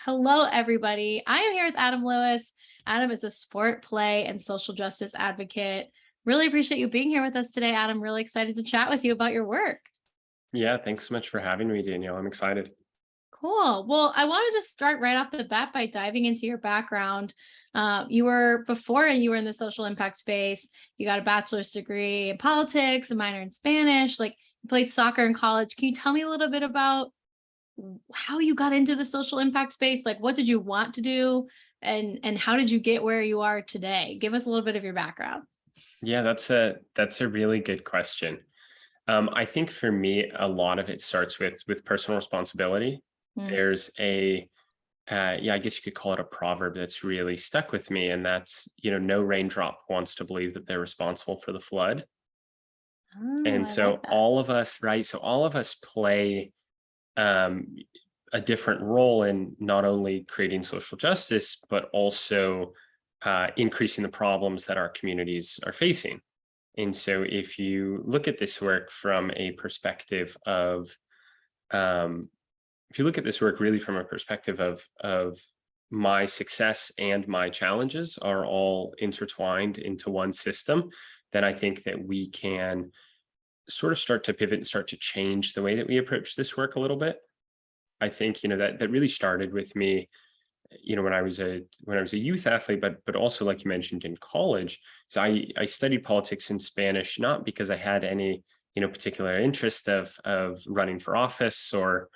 Hello, everybody. I am here with Adam Lewis. Adam is a sport, play, and social justice advocate. Really appreciate you being here with us today, Adam. Really excited to chat with you about your work. Yeah, thanks so much for having me, Danielle. I'm excited. Cool. Well, I want to just start right off the bat by diving into your background. You were before you were in the social impact space. You got a bachelor's degree in politics, a minor in Spanish. Like you played soccer in college. Can you tell me a little bit about how you got into the social impact space? Like what did you want to do and how did you get where you are today? Give us a little bit of your background. Yeah, that's a really good question. I think for me, a lot of it starts with personal responsibility. Mm. There's a yeah, I guess you could call it a proverb that's really stuck with me, and that's no raindrop wants to believe that they're responsible for the flood. Oh, And I like so that. all of us, right? So all of us play um, a different role in not only creating social justice, but also increasing the problems that our communities are facing. And so, if you look at this work from a perspective of, um, if you look at this work really from a perspective of my success and my challenges are all intertwined into one system, then I think that we can sort of start to pivot and start to change the way that we approach this work a little bit. I think that really started with me, when I was a youth athlete, but also like you mentioned in college. So I studied politics and Spanish not because I had any particular interest of running for office or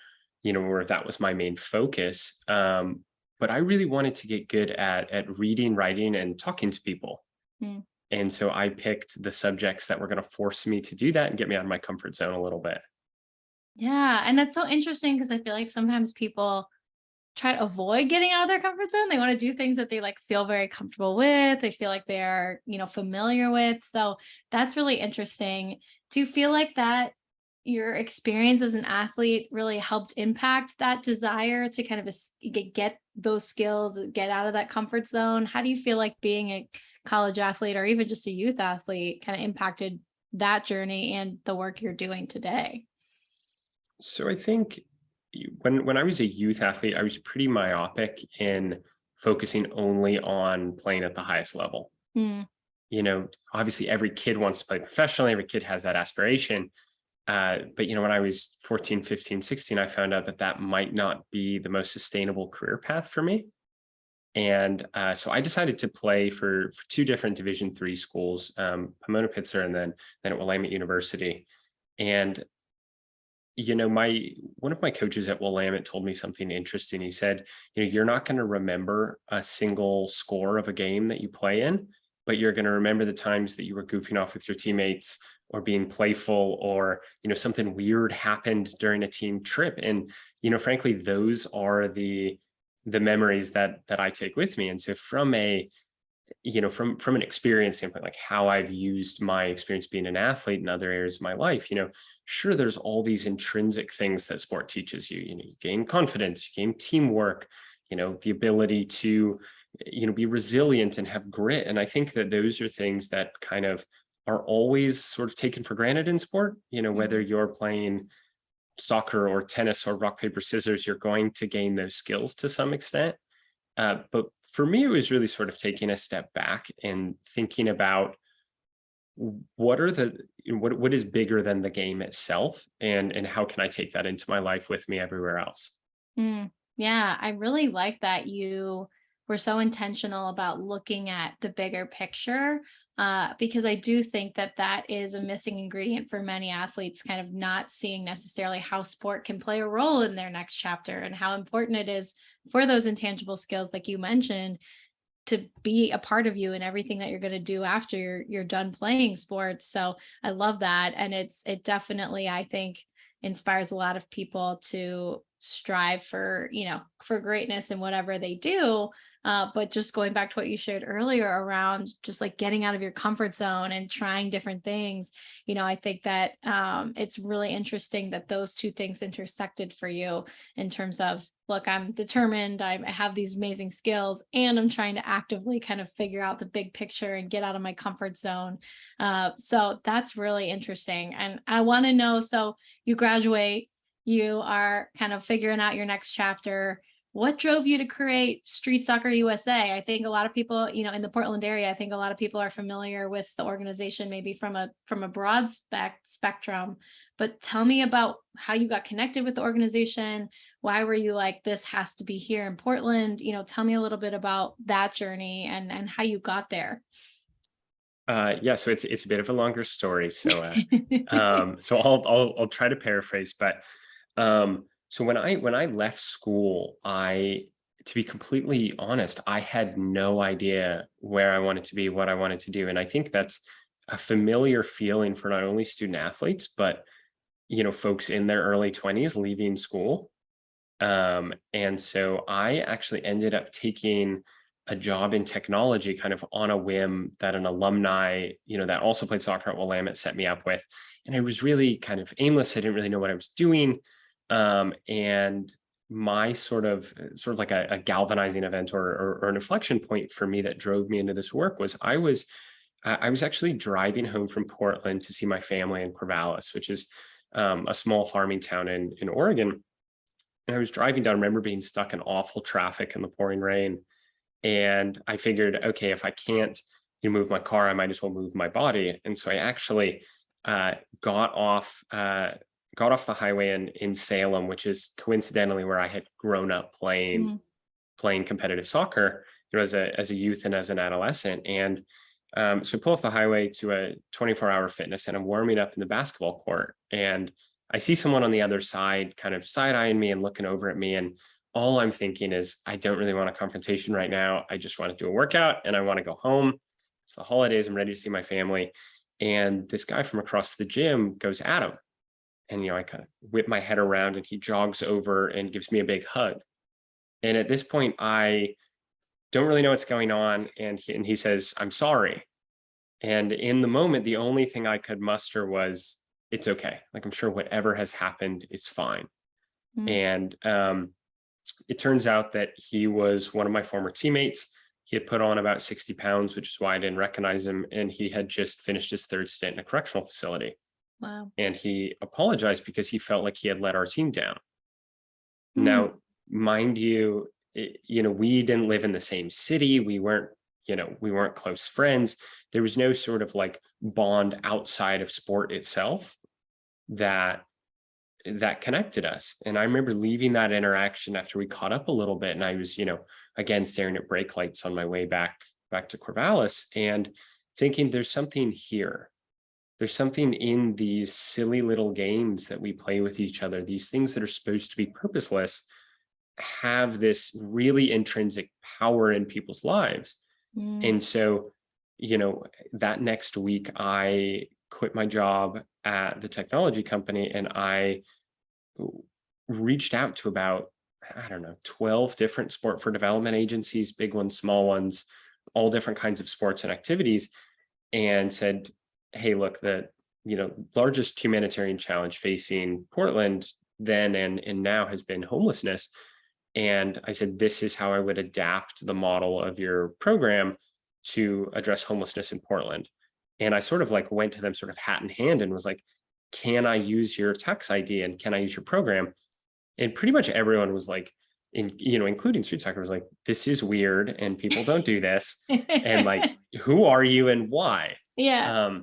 that was my main focus. But I really wanted to get good at reading, writing, and talking to people. Mm. And so I picked the subjects that were going to force me to do that and get me out of my comfort zone a little bit. Yeah. And that's so interesting because I feel like sometimes people try to avoid getting out of their comfort zone. They want to do things that they like feel very comfortable with. They feel like they're, familiar with. So that's really interesting. Do you feel like that your experience as an athlete really helped impact that desire to kind of get those skills, get out of that comfort zone? How do you feel like being a college athlete or even just a youth athlete kind of impacted that journey and the work you're doing today? So I think when I was a youth athlete, I was pretty myopic in focusing only on playing at the highest level. Mm. Obviously every kid wants to play professionally, every kid has that aspiration. But when I was 14, 15, 16, I found out that that might not be the most sustainable career path for me. And so I decided to play for two different Division III schools, Pomona Pitzer and then at Willamette University. And my one of my coaches at Willamette told me something interesting. He said, you're not going to remember a single score of a game that you play in, but you're going to remember the times that you were goofing off with your teammates or being playful or, something weird happened during a team trip. And, frankly, those are the memories that I take with me. And so from an experience standpoint, like how I've used my experience being an athlete in other areas of my life, sure, there's all these intrinsic things that sport teaches you. You gain confidence, you gain teamwork, the ability to, be resilient and have grit. And I think that those are things that kind of are always sort of taken for granted in sport. Whether you're playing soccer or tennis or rock, paper, scissors, you're going to gain those skills to some extent. But for me, it was really sort of taking a step back and thinking about what is bigger than the game itself, and how can I take that into my life with me everywhere else. Mm, yeah, I really like that you were so intentional about looking at the bigger picture, because I do think that that is a missing ingredient for many athletes, kind of not seeing necessarily how sport can play a role in their next chapter and how important it is for those intangible skills, like you mentioned, to be a part of you and everything that you're going to do after you're done playing sports. So I love that. And it definitely, I think, inspires a lot of people to strive for, for greatness in whatever they do. But just going back to what you shared earlier around just like getting out of your comfort zone and trying different things, I think that it's really interesting that those two things intersected for you in terms of, look, I'm determined, I have these amazing skills, and I'm trying to actively kind of figure out the big picture and get out of my comfort zone. So that's really interesting. And I want to know, so you graduate, you are kind of figuring out your next chapter. what drove you to create Street Soccer USA? I think a lot of people, in the Portland area, I think a lot of people are familiar with the organization, maybe from a broad spectrum. But tell me about how you got connected with the organization. Why were you like, this has to be here in Portland? Tell me a little bit about that journey and how you got there. Yeah, so it's a bit of a longer story. So so I'll try to paraphrase, but so when I left school, to be completely honest, I had no idea where I wanted to be, what I wanted to do. And I think that's a familiar feeling for not only student athletes, but folks in their early 20s leaving school. And so I actually ended up taking a job in technology kind of on a whim that an alumni, that also played soccer at Willamette set me up with. And I was really kind of aimless. I didn't really know what I was doing. And my sort of like a galvanizing event or an inflection point for me that drove me into this work was I was actually driving home from Portland to see my family in Corvallis, which is a small farming town in Oregon. And I was driving down, I remember being stuck in awful traffic in the pouring rain. And I figured, okay, if I can't move my car, I might as well move my body. And so I actually got off the highway in Salem, which is coincidentally where I had grown up playing competitive soccer, as a youth and as an adolescent. And so I pull off the highway to a 24-hour fitness, and I'm warming up in the basketball court. And I see someone on the other side kind of side-eyeing me and looking over at me. And all I'm thinking is, I don't really want a confrontation right now. I just want to do a workout and I want to go home. It's the holidays. I'm ready to see my family. And this guy from across the gym goes at him. And, I kind of whip my head around and he jogs over and gives me a big hug. And at this point, I don't really know what's going on. And he says, "I'm sorry." And in the moment, the only thing I could muster was, it's okay. Like, I'm sure whatever has happened is fine. And it turns out that he was one of my former teammates. He had put on about 60 pounds, which is why I didn't recognize him. And he had just finished his third stint in a correctional facility. Wow. And he apologized because he felt like he had let our team down. Now, mind you, we didn't live in the same city. We weren't close friends. There was no sort of like bond outside of sport itself that connected us. And I remember leaving that interaction after we caught up a little bit, and I was, again, staring at brake lights on my way back to Corvallis and thinking, there's something here. There's something in these silly little games that we play with each other. These things that are supposed to be purposeless have this really intrinsic power in people's lives. And so, that next week I quit my job at the technology company and I reached out to about, 12 different sport for development agencies, big ones, small ones, all different kinds of sports and activities, and said, hey, look, the largest humanitarian challenge facing Portland then and now has been homelessness. And I said, this is how I would adapt the model of your program to address homelessness in Portland. And I sort of like went to them sort of hat in hand and was like, can I use your tax ID and can I use your program? And pretty much everyone was like, including Street Soccer, was like, this is weird and people don't do this. And like, who are you and why? Yeah.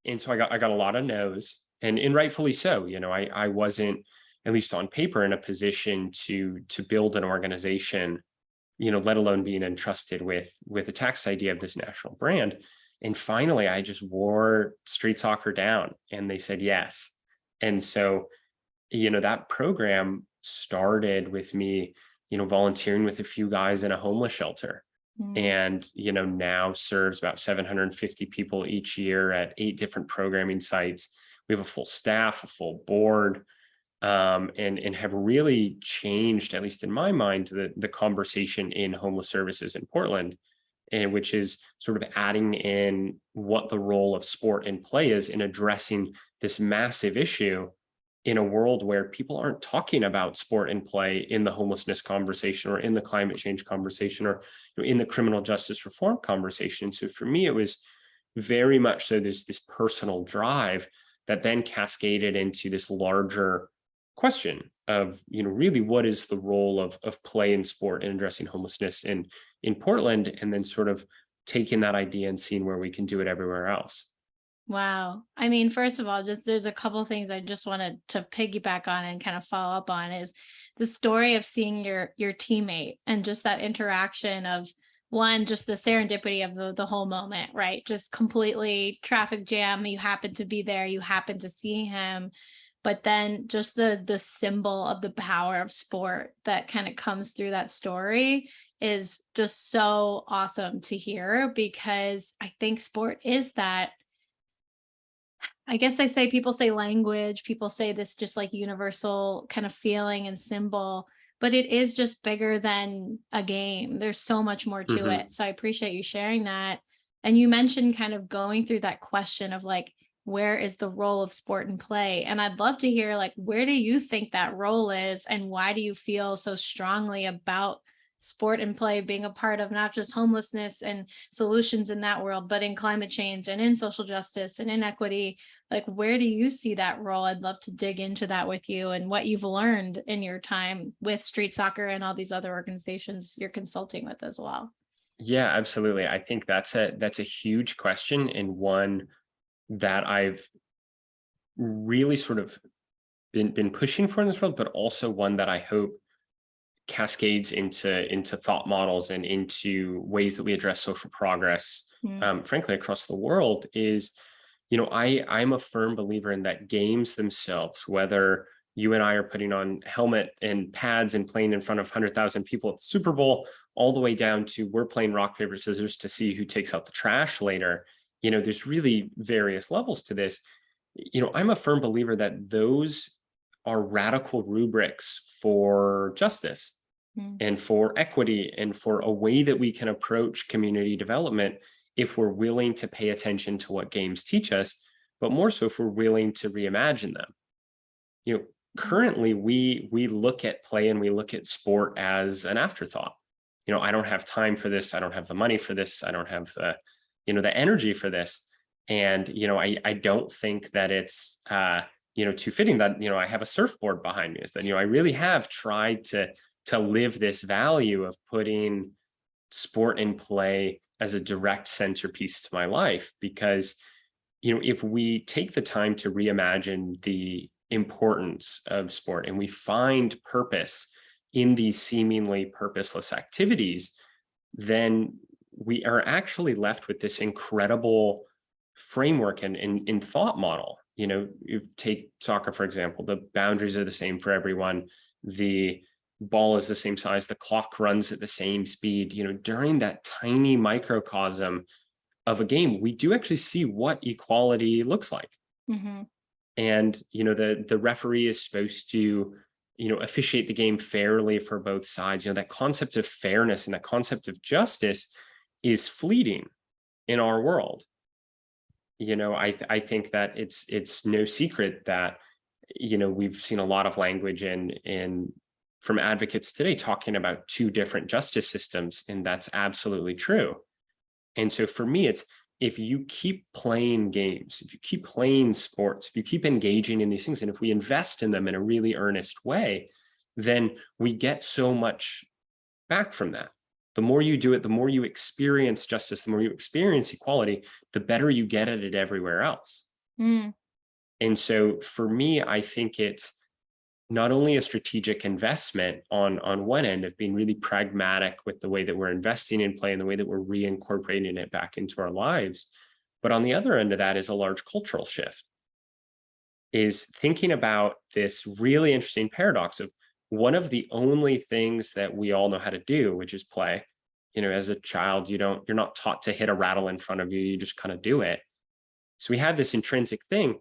And so I got a lot of no's, and rightfully so. I wasn't, at least on paper, in a position to build an organization, let alone being entrusted with a tax idea of this national brand. And finally, I just wore Street Soccer down and they said yes. And so, that program started with me, volunteering with a few guys in a homeless shelter. And, now serves about 750 people each year at 8 different programming sites. We have a full staff, a full board, and have really changed, at least in my mind, the conversation in homeless services in Portland, and which is sort of adding in what the role of sport and play is in addressing this massive issue in a world where people aren't talking about sport and play in the homelessness conversation or in the climate change conversation or in the criminal justice reform conversation. So for me, it was very much so this personal drive that then cascaded into this larger question of, really what is the role of play in sport in addressing homelessness in Portland, and then sort of taking that idea and seeing where we can do it everywhere else. Wow. I mean, first of all, just there's a couple things I just wanted to piggyback on and kind of follow up on is the story of seeing your teammate and just that interaction of one, just the serendipity of the whole moment, right? Just completely traffic jam. You happen to be there, you happen to see him, but then just the symbol of the power of sport that kind of comes through that story is just so awesome to hear, because I think sport is that, I guess people say language, people say this just like universal kind of feeling and symbol, but it is just bigger than a game. There's so much more to Mhm. it. So I appreciate you sharing that. And you mentioned kind of going through that question of like, where is the role of sport and play? And I'd love to hear, like, where do you think that role is, and why do you feel so strongly about sport and play being a part of not just homelessness and solutions in that world, but in climate change and in social justice and inequity? Like, where do you see that role? I'd love to dig into that with you and what you've learned in your time with street soccer and all these other organizations you're consulting with as well. Yeah, absolutely. I think that's a huge question, and one that I've really sort of been pushing for in this world, but also one that I hope cascades into thought models and into ways that we address social progress, Mm. frankly, across the world. Is, I'm a firm believer in that games themselves, whether you and I are putting on helmet and pads and playing in front of 100,000 people at the Super Bowl, all the way down to we're playing rock, paper, scissors to see who takes out the trash later. There's really various levels to this. I'm a firm believer that those are radical rubrics for justice Mm. and for equity and for a way that we can approach community development if we're willing to pay attention to what games teach us, but more so if we're willing to reimagine them. you know Currently we look at play and we look at sport as an afterthought. I don't have time for this, I don't have the money for this, I don't have the energy for this. And I don't think that it's too fitting that I have a surfboard behind me. Is that I really have tried to live this value of putting sport and play as a direct centerpiece to my life, because if we take the time to reimagine the importance of sport and we find purpose in these seemingly purposeless activities, then we are actually left with this incredible framework and thought model. You take soccer, for example, the boundaries are the same for everyone. The ball is the same size, the clock runs at the same speed. During that tiny microcosm of a game, we do actually see what equality looks like. Mm-hmm. And the referee is supposed to officiate the game fairly for both sides. That concept of fairness and that concept of justice is fleeting in our world. I think that it's no secret that we've seen a lot of language in from advocates today talking about two different justice systems, and that's absolutely true. And so for me, it's, if you keep playing games, if you keep playing sports, if you keep engaging in these things, and if we invest in them in a really earnest way, then we get so much back from that. The more you do it, the more you experience justice, the more you experience equality, the better you get at it everywhere else. Mm. And so for me, I think it's not only a strategic investment on one end of being really pragmatic with the way that we're investing in play and the way that we're reincorporating it back into our lives, but on the other end of that is a large cultural shift, is thinking about this really interesting paradox of one of the only things that we all know how to do, which is play. As a child, you're not taught to hit a rattle in front of you, you just kind of do it. So we have this intrinsic thing,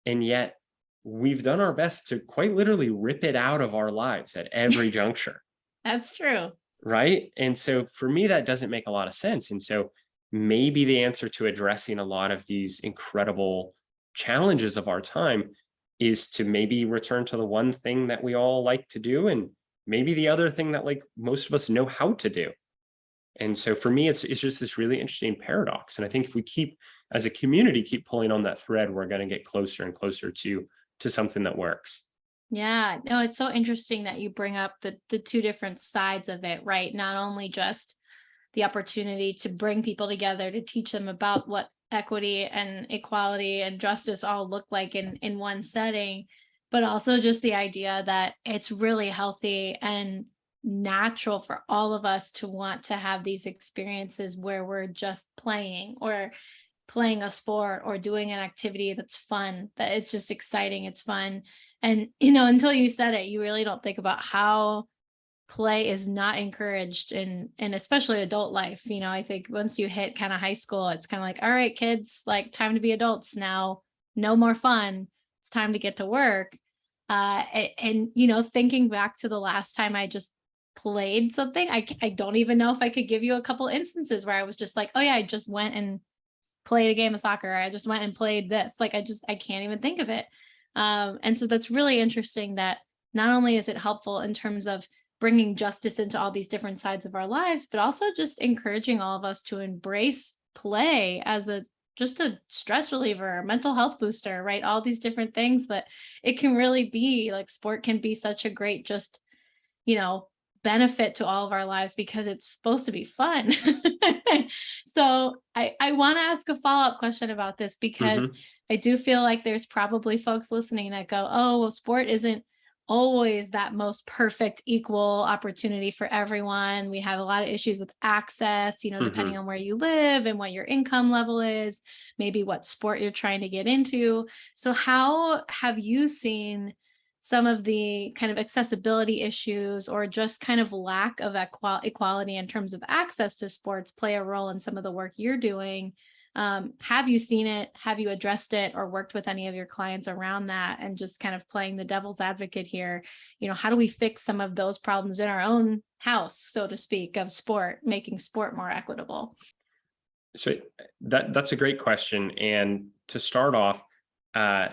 and yet we've done our best to quite literally rip it out of our lives at every juncture. That's true. Right. And so for me, that doesn't make a lot of sense. And so maybe the answer to addressing a lot of these incredible challenges of our time is to maybe return to the one thing that we all like to do, and maybe the other thing that like most of us know how to do. And so for me, it's just this really interesting paradox. And I think if we keep, as a community, keep pulling on that thread, we're going to get closer and closer to something that works. Yeah, no, it's so interesting that you bring up the two different sides of it, right? Not only just the opportunity to bring people together to teach them about what equity and equality and justice all look like in one setting, but also just the idea that it's really healthy and natural for all of us to want to have these experiences where we're just playing or playing a sport or doing an activity that's fun, that it's just exciting, it's fun. And until you said it, you really don't think about how play is not encouraged in especially adult life. I think once you hit kind of high school, it's kind of like, all right, kids, like time to be adults now, no more fun. It's time to get to work. And thinking back to the last time I just played something, I don't even know if I could give you a couple instances where I was just like, oh yeah, I just went and played a game of soccer. I just went and played this. Like I can't even think of it. And so that's really interesting that not only is it helpful in terms of bringing justice into all these different sides of our lives, but also just encouraging all of us to embrace play as just a stress reliever, mental health booster, right? All these different things that it can really be. Like sport can be such a great just, you know, benefit to all of our lives because it's supposed to be fun. So I want to ask a follow-up question about this because Hmm. I do feel like there's probably folks listening that go, oh, well, sport isn't always that most perfect equal opportunity for everyone. We have a lot of issues with access, depending Hmm. on where you live and what your income level is, maybe what sport you're trying to get into. So how have you seen some of the kind of accessibility issues or just kind of lack of equality in terms of access to sports play a role in some of the work you're doing? Have you seen it? Have you addressed it or worked with any of your clients around that? And just kind of playing the devil's advocate here, how do we fix some of those problems in our own house, so to speak, of sport, making sport more equitable? So that's a great question. And to start off, uh,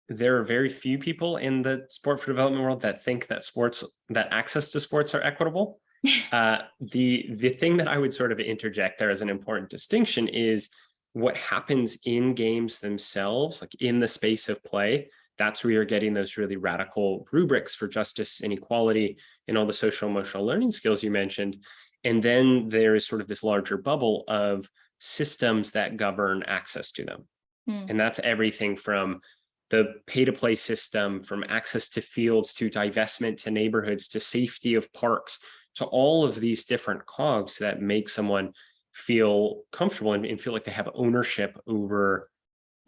there are very few people in the sport for development world that think that access to sports are equitable. The thing that I would sort of interject there as an important distinction is what happens in games themselves, like in the space of play. That's where you're getting those really radical rubrics for justice and equality and all the social emotional learning skills you mentioned. And then there is sort of this larger bubble of systems that govern access to them. Hmm. And that's everything from the pay to play system, from access to fields, to divestment, to neighborhoods, to safety of parks, to all of these different cogs that make someone feel comfortable and feel like they have ownership over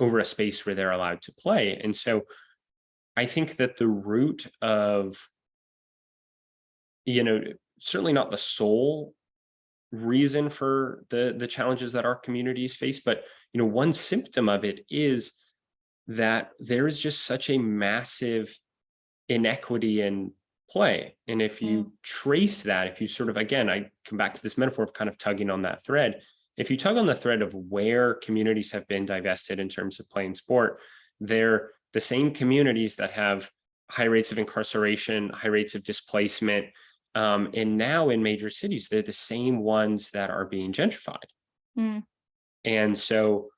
a space where they're allowed to play. And so I think that the root of, you know, certainly not the sole reason for the challenges that our communities face, but one symptom of it is that there is just such a massive inequity in play. And if Hmm. you trace that, if you sort of, again, I come back to this metaphor of kind of tugging on that thread. If you tug on the thread of where communities have been divested in terms of playing sport, they're the same communities that have high rates of incarceration, high rates of displacement. And now in major cities, they're the same ones that are being gentrified. Hmm. And so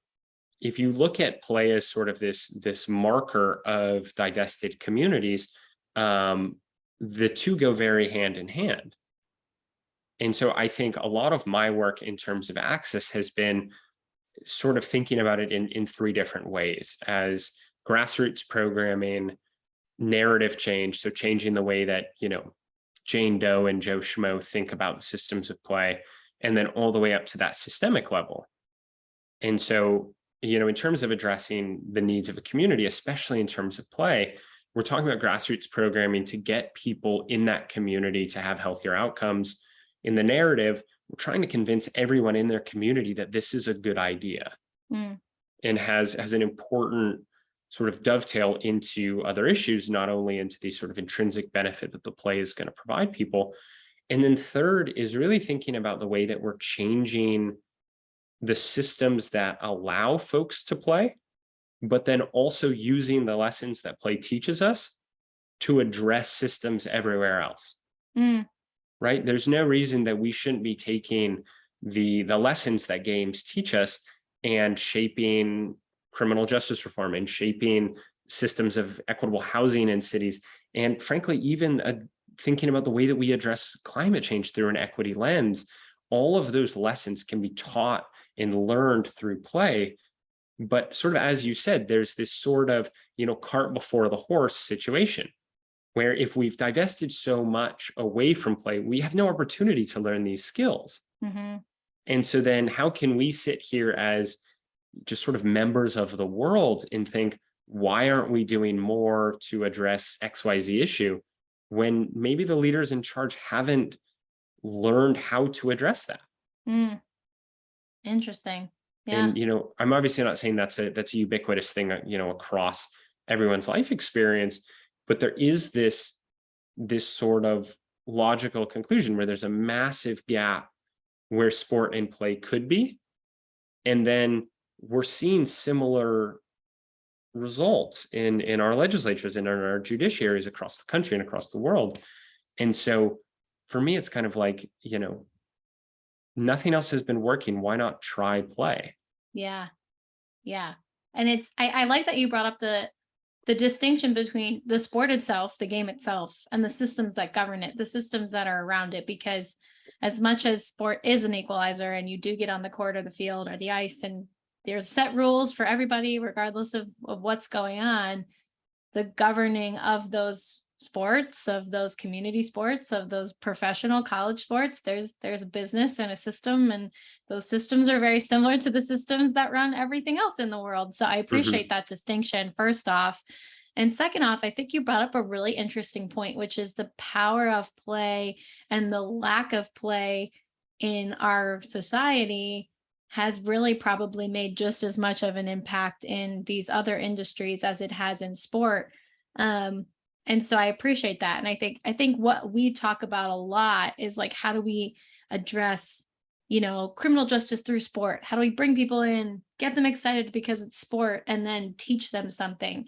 if you look at play as sort of this marker of divested communities, um, the two go very hand in hand. And so I think a lot of my work in terms of access has been sort of thinking about it in three different ways: as grassroots programming, narrative change, so changing the way that Jane Doe and Joe Schmo think about the systems of play, and then all the way up to that systemic level. And so, in terms of addressing the needs of a community, especially in terms of play, we're talking about grassroots programming to get people in that community to have healthier outcomes. In the narrative, we're trying to convince everyone in their community that this is a good idea Hmm. and has an important sort of dovetail into other issues, not only into the sort of intrinsic benefit that the play is going to provide people. And then third is really thinking about the way that we're changing the systems that allow folks to play, but then also using the lessons that play teaches us to address systems everywhere else, Hmm. right? There's no reason that we shouldn't be taking the lessons that games teach us and shaping criminal justice reform and shaping systems of equitable housing in cities And frankly, even thinking about the way that we address climate change through an equity lens, all of those lessons can be taught and learned through play. But sort of, as you said, there's this sort of, cart before the horse situation, where if we've divested so much away from play, we have no opportunity to learn these skills. Mm-hmm. And so then how can we sit here as just sort of members of the world and think, why aren't we doing more to address XYZ issue, when maybe the leaders in charge haven't learned how to address that? Mm. Interesting. Yeah. And I'm obviously not saying that's a ubiquitous thing, across everyone's life experience, but there is this sort of logical conclusion where there's a massive gap where sport and play could be, and then we're seeing similar results in our legislatures and in our judiciaries across the country and across the world. And so for me, it's kind of like, nothing else has been working. Why not try play? Yeah. Yeah. And I like that you brought up the distinction between the sport itself, the game itself, and the systems that govern it, the systems that are around it, because as much as sport is an equalizer and you do get on the court or the field or the ice and there's set rules for everybody, regardless of what's going on, the governing of those sports, of those community sports, of those professional college sports, there's a business and a system, and those systems are very similar to the systems that run everything else in the world. So I appreciate that distinction, first off. And second off, I think you brought up a really interesting point, which is the power of play and the lack of play in our society has really probably made just as much of an impact in these other industries as it has in sport. And so I appreciate that. And I think what we talk about a lot is like, how do we address, criminal justice through sport? How do we bring people in, get them excited because it's sport, and then teach them something?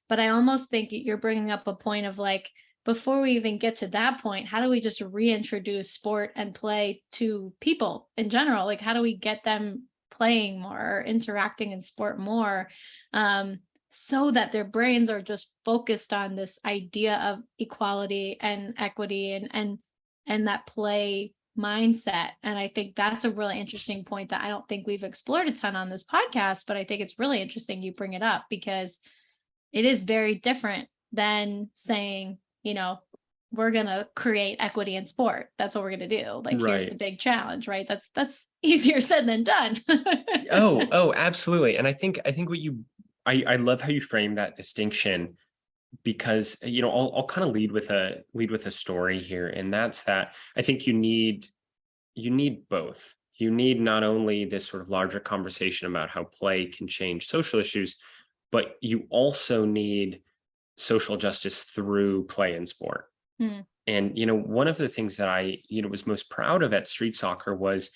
But I almost think you're bringing up a point of like, before we even get to that point, how do we just reintroduce sport and play to people in general? Like, how do we get them playing more or interacting in sport more? So that their brains are just focused on this idea of equality and equity and that play mindset. And I think that's a really interesting point that I don't think we've explored a ton on this podcast, but I think it's really interesting you bring it up, because it is very different than saying, we're going to create equity in sport. That's what we're going to do. Like, here's the big challenge, right? That's easier said than done. Oh, absolutely. And I think what I love how you frame that distinction, because I'll kind of lead with a story here, and that's that I think you need both. You need not only this sort of larger conversation about how play can change social issues, but you also need social justice through play and sport. And one of the things that I was most proud of at street soccer was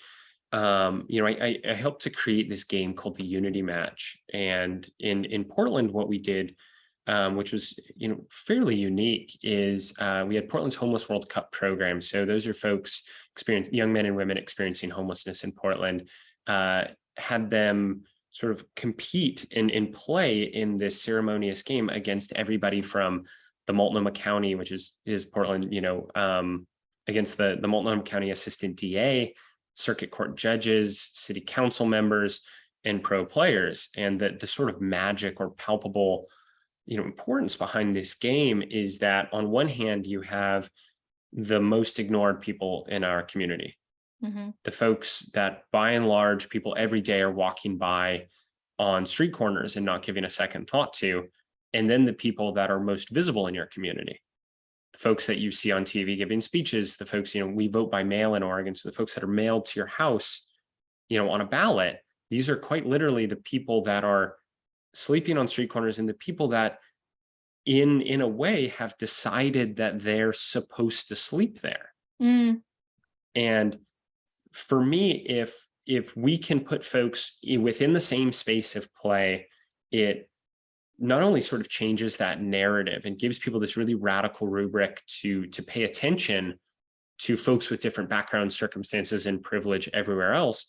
I helped to create this game called the Unity Match. And in Portland, what we did, which was fairly unique, is we had Portland's Homeless World Cup program. So those are folks young men and women experiencing homelessness in Portland, had them sort of compete and play in this ceremonious game against everybody from the Multnomah County, which is Portland, against the Multnomah County Assistant DA, circuit court judges, city council members, and pro players. And the sort of magic or palpable, importance behind this game is that on one hand, you have the most ignored people in our community, the folks that by and large people every day are walking by on street corners and not giving a second thought to, and then the people that are most visible in your community, the folks that you see on TV giving speeches, the folks, we vote by mail in Oregon. So the folks that are mailed to your house, on a ballot, these are quite literally the people that are sleeping on street corners, and the people that in a way have decided that they're supposed to sleep there. And for me, if we can put folks within the same space of play, it not only sort of changes that narrative and gives people this really radical rubric to pay attention to folks with different backgrounds, circumstances, and privilege everywhere else,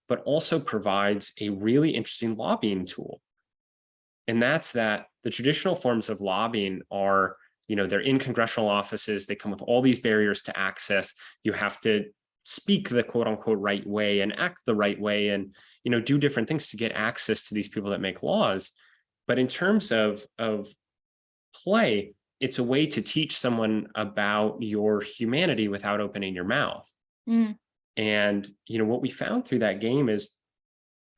but also provides a really interesting lobbying tool. And that's that the traditional forms of lobbying are they're in congressional offices. They come with all these barriers to access. You have to speak the quote unquote right way and act the right way and, do different things to get access to these people that make laws. But in terms of play, it's a way to teach someone about your humanity without opening your mouth. Mm. And, what we found through that game is,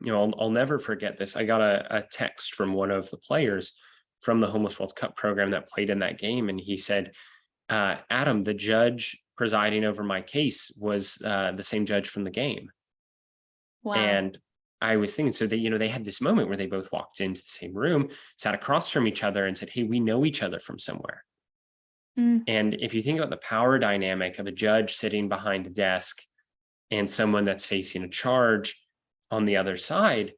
I'll never forget this. I got a text from one of the players from the Homeless World Cup program that played in that game. And he said, Adam, the judge presiding over my case was the same judge from the game. Wow. And I was thinking, so they had this moment where they both walked into the same room, sat across from each other and said, hey, we know each other from somewhere. Mm. And if you think about the power dynamic of a judge sitting behind a desk and someone that's facing a charge on the other side,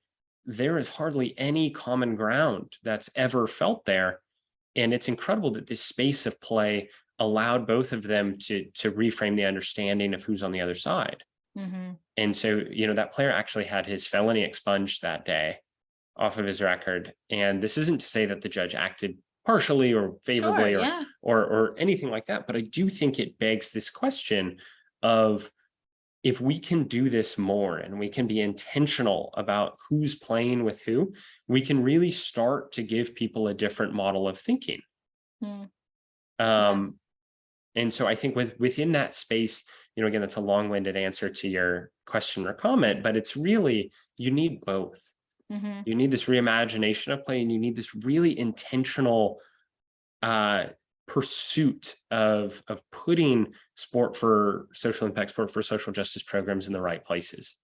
there is hardly any common ground that's ever felt there. And it's incredible that this space of play allowed both of them to reframe the understanding of who's on the other side. Mm-hmm. And so, that player actually had his felony expunged that day off of his record. And this isn't to say that the judge acted partially or favorably or anything like that. But I do think it begs this question of, if we can do this more and we can be intentional about who's playing with who, we can really start to give people a different model of thinking. And so I think within that space, again, that's a long-winded answer to your question or comment, but it's really, you need both. Mm-hmm. You need this reimagination of play, and you need this really intentional pursuit of putting sport for social impact, sport for social justice programs in the right places.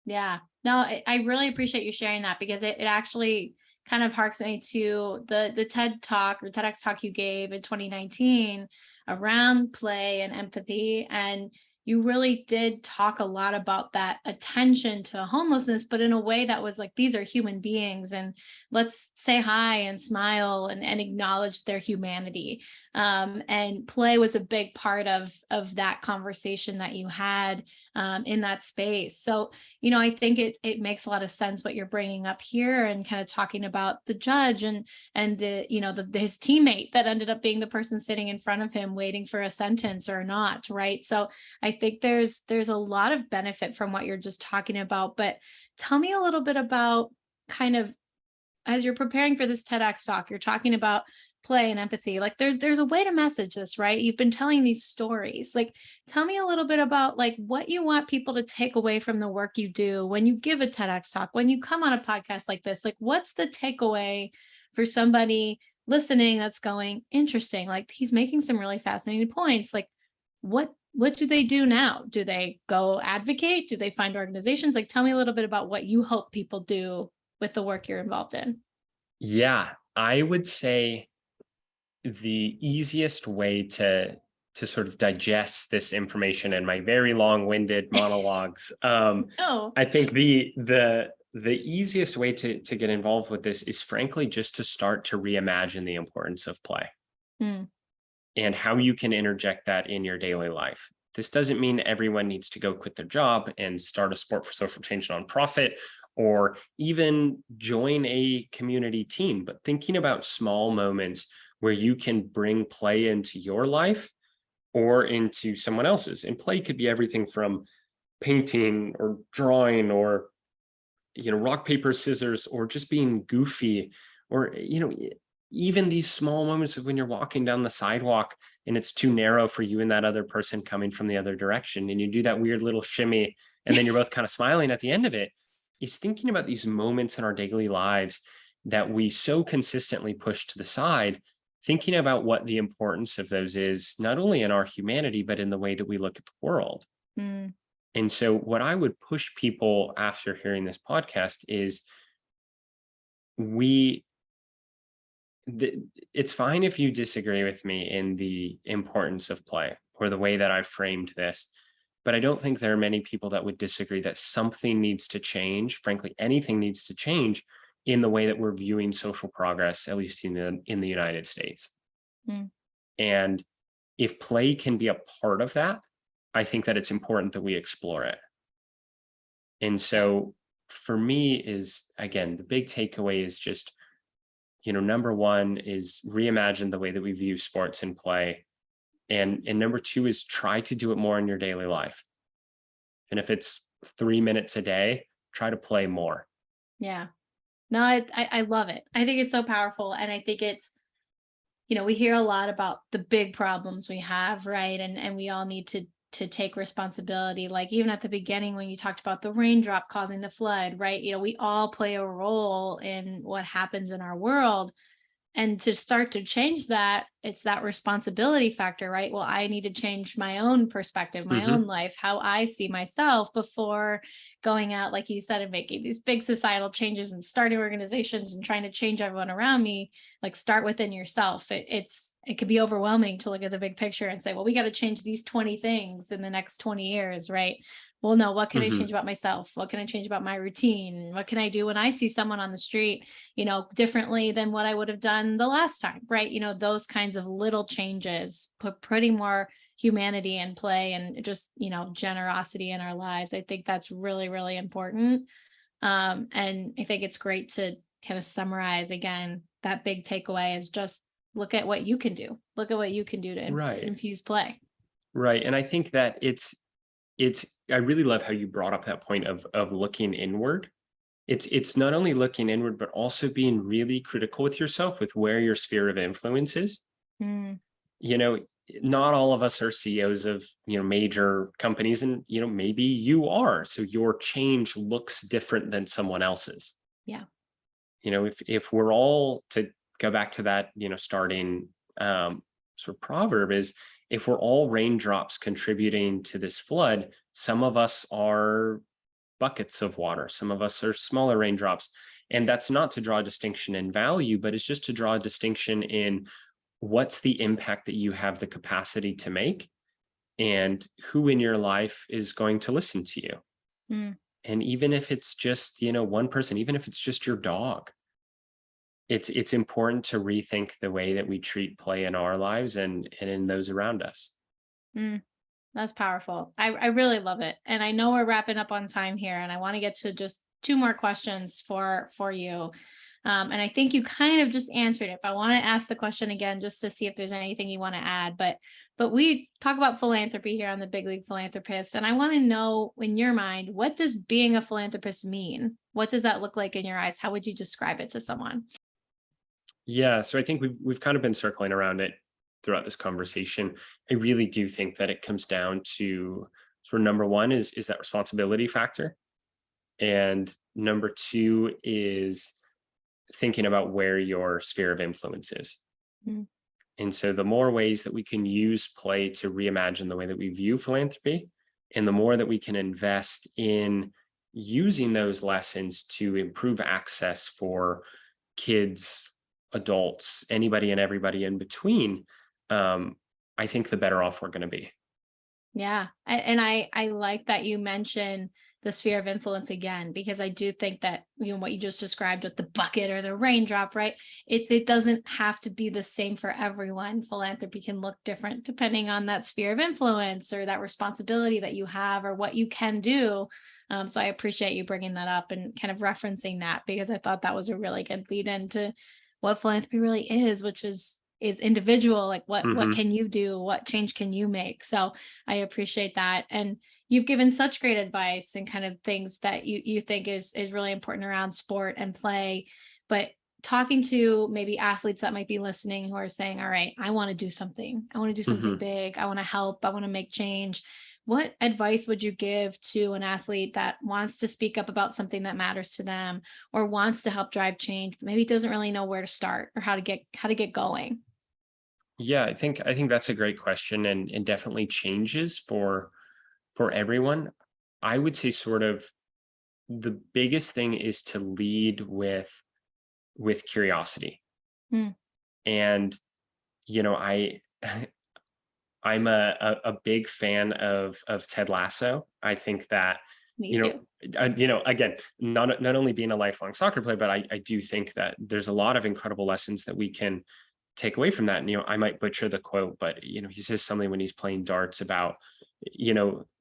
Yeah, no, I really appreciate you sharing that, because it actually kind of harks me to the TED talk or TEDx talk you gave in 2019 around play and empathy. And you really did talk a lot about that attention to homelessness, but in a way that was like, these are human beings, and let's say hi and smile and acknowledge their humanity. And play was a big part of that conversation that you had in that space. So, I think it makes a lot of sense what you're bringing up here, and kind of talking about the judge and his teammate that ended up being the person sitting in front of him waiting for a sentence or not, right? So I think there's a lot of benefit from what you're just talking about. But tell me a little bit about, kind of, as you're preparing for this TEDx talk, you're talking about play and empathy. Like there's a way to message this, right? You've been telling these stories. Like, tell me a little bit about like what you want people to take away from the work you do when you give a TEDx talk, when you come on a podcast like this. Like, what's the takeaway for somebody listening that's going, interesting, like he's making some really fascinating points. Like, what do they do now? Do they go advocate? Do they find organizations? Like, tell me a little bit about what you hope people do with the work you're involved in. Yeah, I would say the easiest way to sort of digest this information in my very long-winded monologues, I think the easiest way to get involved with this is, frankly, just to start to reimagine the importance of play and how you can interject that in your daily life. This doesn't mean everyone needs to go quit their job and start a sport for social change nonprofit, or even join a community team, but thinking about small moments where you can bring play into your life or into someone else's. And play could be everything from painting or drawing or, rock, paper, scissors, or just being goofy, or, even these small moments of when you're walking down the sidewalk and it's too narrow for you and that other person coming from the other direction, and you do that weird little shimmy, and then you're both kind of smiling at the end of it. Is thinking about these moments in our daily lives that we so consistently push to the side, thinking about what the importance of those is, not only in our humanity, but in the way that we look at the world. And so what I would push people after hearing this podcast is, it's fine if you disagree with me in the importance of play or the way that I framed this, but I don't think there are many people that would disagree that something needs to change. Frankly, anything needs to change in the way that we're viewing social progress, at least in the United States. And if play can be a part of that, I think that it's important that we explore it. And so for me is, again, the big takeaway is just number one is reimagine the way that we view sports and play. And number two is try to do it more in your daily life. And if it's 3 minutes a day, try to play more. Yeah. No, I love it. I think it's so powerful. And I think it's, we hear a lot about the big problems we have, right? And we all need to take responsibility. Like even at the beginning, when you talked about the raindrop causing the flood, right? We all play a role in what happens in our world. And to start to change that, it's that responsibility factor, right? Well, I need to change my own perspective, my own life, how I see myself before going out, like you said, and making these big societal changes and starting organizations and trying to change everyone around me. Like start within yourself. It could be overwhelming to look at the big picture and say, well, we got to change these 20 things in the next 20 years, right? Well, no, what can I change about myself? What can I change about my routine? What can I do when I see someone on the street, differently than what I would have done the last time, right? Those kinds of little changes putting more humanity in play and just, generosity in our lives. I think that's really, really important. And I think it's great to kind of summarize again, that big takeaway is just look at what you can do. Look at what you can do to infuse play. Right. And I think that I really love how you brought up that point of looking inward. It's not only looking inward, but also being really critical with yourself with where your sphere of influence is. Not all of us are CEOs of, major companies, and, maybe you are. So your change looks different than someone else's. Yeah. If we're all, to go back to that, starting sort of proverb is, if we're all raindrops contributing to this flood, some of us are buckets of water, some of us are smaller raindrops. And that's not to draw a distinction in value, but it's just to draw a distinction in what's the impact that you have the capacity to make and who in your life is going to listen to you. And even if it's just, one person, even if it's just your dog, it's important to rethink the way that we treat play in our lives and in those around us. That's powerful. I really love it. And I know we're wrapping up on time here, and I want to get to just 2 more questions for you. And I think you kind of just answered it, but I want to ask the question again, just to see if there's anything you want to add. But we talk about philanthropy here on the Big League Philanthropist. And I want to know, in your mind, what does being a philanthropist mean? What does that look like in your eyes? How would you describe it to someone? Yeah, so I think we've kind of been circling around it throughout this conversation. I really do think that it comes down to sort of number one is that responsibility factor. And number two is thinking about where your sphere of influence is. And so the more ways that we can use play to reimagine the way that we view philanthropy, and the more that we can invest in using those lessons to improve access for kids, adults, anybody and everybody in between, I think the better off we're going to be. Yeah. I like that you mentioned the sphere of influence again, because I do think that, what you just described with the bucket or the raindrop, right? It doesn't have to be the same for everyone. Philanthropy can look different depending on that sphere of influence or that responsibility that you have or what you can do. So I appreciate you bringing that up and kind of referencing that, because I thought that was a really good lead into what philanthropy really is, which is individual. Like what can you do? What change can you make? So I appreciate that. And you've given such great advice and kind of things that you think is really important around sport and play. But talking to maybe athletes that might be listening who are saying, all right, I want to do something. I want to do something big. I want to help. I want to make change. What advice would you give to an athlete that wants to speak up about something that matters to them or wants to help drive change, but maybe doesn't really know where to start or how to get going? Yeah, I think that's a great question, and definitely changes for everyone. I would say sort of the biggest thing is to lead with curiosity. And I'm a big fan of Ted Lasso. I think that Me too. again, not only being a lifelong soccer player, but I do think that there's a lot of incredible lessons that we can take away from that. And I might butcher the quote, but he says something when he's playing darts about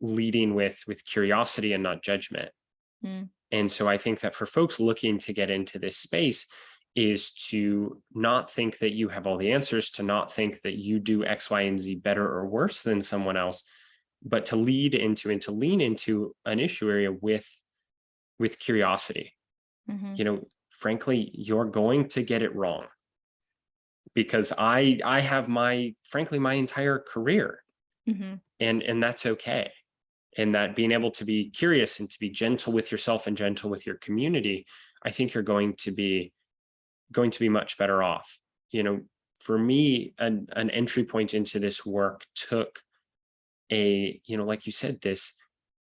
leading with curiosity and not judgment. And so I think that for folks looking to get into this space, is to not think that you have all the answers, to not think that you do X, Y, and Z better or worse than someone else, but to lead into and to lean into an issue area with curiosity. Mhm. You know, frankly, you're going to get it wrong, because I have frankly my entire career, Mhm. and that's okay. And that being able to be curious and to be gentle with yourself and gentle with your community, I think you're going to be much better off. You know, for me, an entry point into this work took like you said, this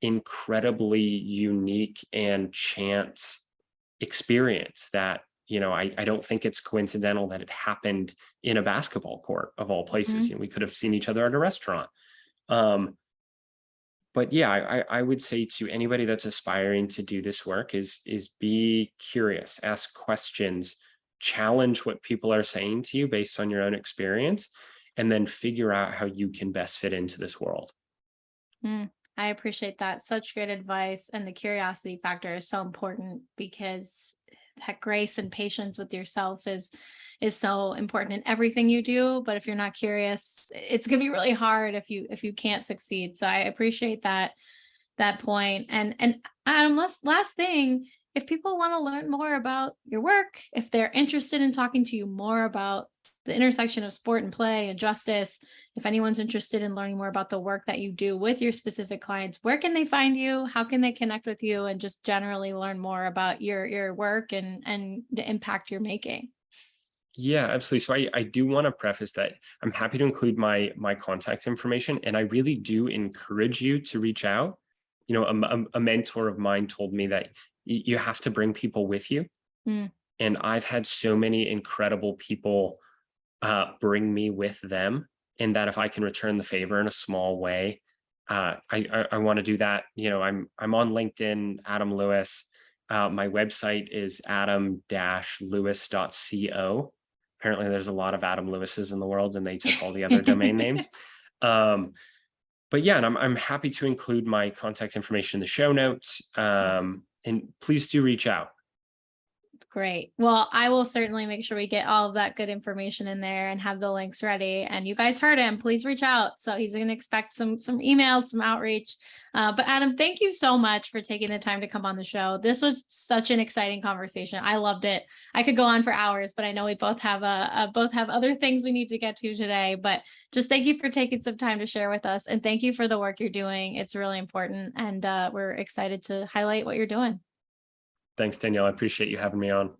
incredibly unique and chance experience that, I don't think it's coincidental that it happened in a basketball court of all places. Mhm. We could have seen each other at a restaurant. Um, but yeah, I would say to anybody that's aspiring to do this work is be curious, ask questions, challenge what people are saying to you based on your own experience, and then figure out how you can best fit into this world. I appreciate that. Such great advice. And the curiosity factor is so important, because that grace and patience with yourself is so important in everything you do. But if you're not curious, it's gonna be really hard if you can't succeed. So I appreciate that point. And last thing, if people want to learn more about your work, if they're interested in talking to you more about the intersection of sport and play and justice, if anyone's interested in learning more about the work that you do with your specific clients, where can they find you? How can they connect with you and just generally learn more about your work and the impact you're making? Yeah, absolutely. So I do want to preface that I'm happy to include my contact information, and I really do encourage you to reach out. A mentor of mine told me that you have to bring people with you, Mm, and I've had so many incredible people bring me with them, and that if I can return the favor in a small way, I want to do that. I'm on LinkedIn, Adam Lewis. My website is adam-lewis.co. Apparently, there's a lot of Adam Lewises in the world, and they took all the other domain names. Um, but yeah, and I'm happy to include my contact information in the show notes. awesome. And please do reach out. Great. Well, I will certainly make sure we get all of that good information in there and have the links ready. And you guys heard him. Please reach out. So he's going to expect some emails, some outreach. But Adam, thank you so much for taking the time to come on the show. This was such an exciting conversation. I loved it. I could go on for hours, but I know we both have both have other things we need to get to today. But just thank you for taking some time to share with us, and thank you for the work you're doing. It's really important, and we're excited to highlight what you're doing. Thanks, Danielle. I appreciate you having me on.